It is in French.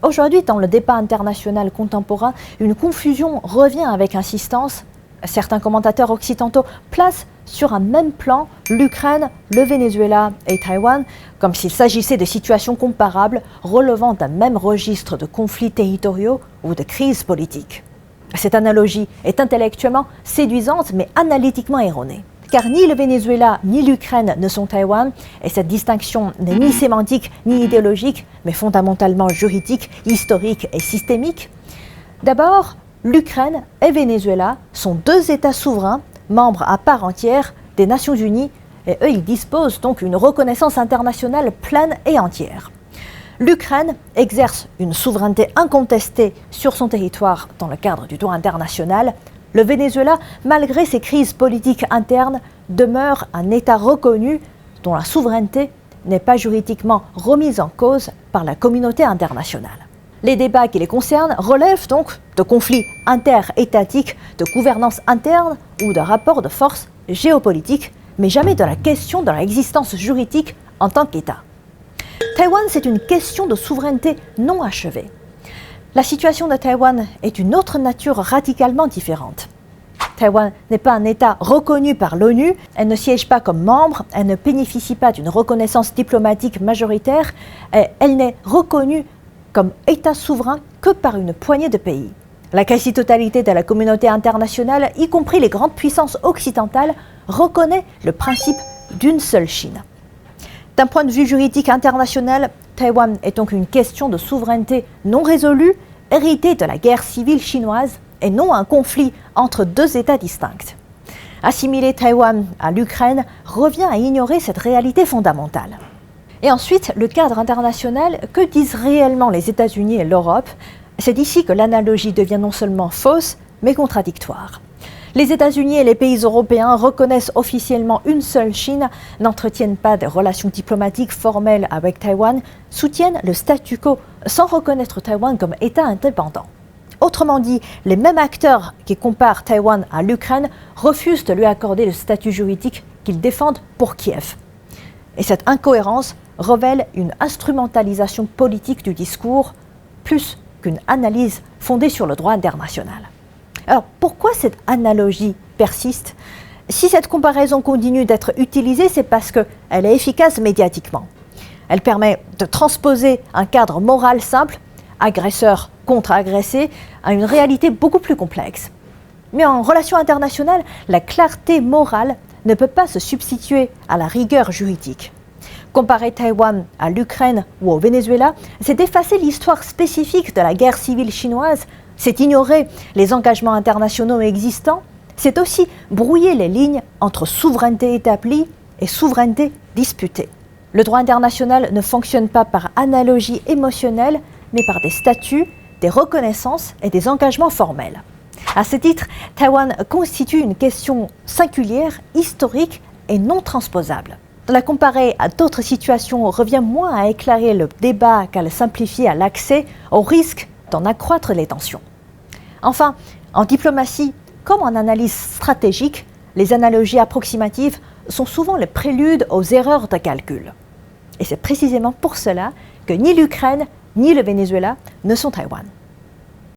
Aujourd'hui, dans le débat international contemporain, une confusion revient avec insistance. Certains commentateurs occidentaux placent sur un même plan l'Ukraine, le Venezuela et Taïwan, comme s'il s'agissait de situations comparables relevant d'un même registre de conflits territoriaux ou de crises politiques. Cette analogie est intellectuellement séduisante mais analytiquement erronée. Car ni le Venezuela ni l'Ukraine ne sont Taïwan, et cette distinction n'est ni sémantique ni idéologique, mais fondamentalement juridique, historique et systémique. D'abord, l'Ukraine et Venezuela sont deux États souverains, membres à part entière des Nations Unies, et eux, ils disposent donc d'une reconnaissance internationale pleine et entière. L'Ukraine exerce une souveraineté incontestée sur son territoire dans le cadre du droit international. Le Venezuela, malgré ses crises politiques internes, demeure un État reconnu dont la souveraineté n'est pas juridiquement remise en cause par la communauté internationale. Les débats qui les concernent relèvent donc de conflits interétatiques, de gouvernance interne ou de rapports de force géopolitiques, mais jamais de la question de leur existence juridique en tant qu'État. Taïwan, c'est une question de souveraineté non achevée. La situation de Taïwan est d'une autre nature radicalement différente. Taïwan n'est pas un État reconnu par l'ONU, elle ne siège pas comme membre, elle ne bénéficie pas d'une reconnaissance diplomatique majoritaire, et elle n'est reconnue comme État souverain que par une poignée de pays. La quasi-totalité de la communauté internationale, y compris les grandes puissances occidentales, reconnaît le principe d'une seule Chine. D'un point de vue juridique international, Taïwan est donc une question de souveraineté non résolue, héritée de la guerre civile chinoise et non un conflit entre deux États distincts. Assimiler Taïwan à l'Ukraine revient à ignorer cette réalité fondamentale. Et ensuite, le cadre international, que disent réellement les États-Unis et l'Europe? C'est ici que l'analogie devient non seulement fausse, mais contradictoire. Les États-Unis et les pays européens reconnaissent officiellement une seule Chine, n'entretiennent pas de relations diplomatiques formelles avec Taïwan, soutiennent le statu quo sans reconnaître Taïwan comme État indépendant. Autrement dit, les mêmes acteurs qui comparent Taïwan à l'Ukraine refusent de lui accorder le statut juridique qu'ils défendent pour Kiev. Et cette incohérence révèle une instrumentalisation politique du discours, plus qu'une analyse fondée sur le droit international. Alors, pourquoi cette analogie persiste? Si cette comparaison continue d'être utilisée, c'est parce qu'elle est efficace médiatiquement. Elle permet de transposer un cadre moral simple, agresseur contre agressé, à une réalité beaucoup plus complexe. Mais en relations internationales, la clarté morale ne peut pas se substituer à la rigueur juridique. Comparer Taïwan à l'Ukraine ou au Venezuela, c'est effacer l'histoire spécifique de la guerre civile chinoise, c'est ignorer les engagements internationaux existants, c'est aussi brouiller les lignes entre souveraineté établie et souveraineté disputée. Le droit international ne fonctionne pas par analogie émotionnelle, mais par des statuts, des reconnaissances et des engagements formels. À ce titre, Taïwan constitue une question singulière, historique et non transposable. La comparer à d'autres situations revient moins à éclairer le débat qu'à le simplifier à l'accès, au risque d'en accroître les tensions. Enfin, en diplomatie, comme en analyse stratégique, les analogies approximatives sont souvent le prélude aux erreurs de calcul. Et c'est précisément pour cela que ni l'Ukraine ni le Venezuela ne sont Taïwan.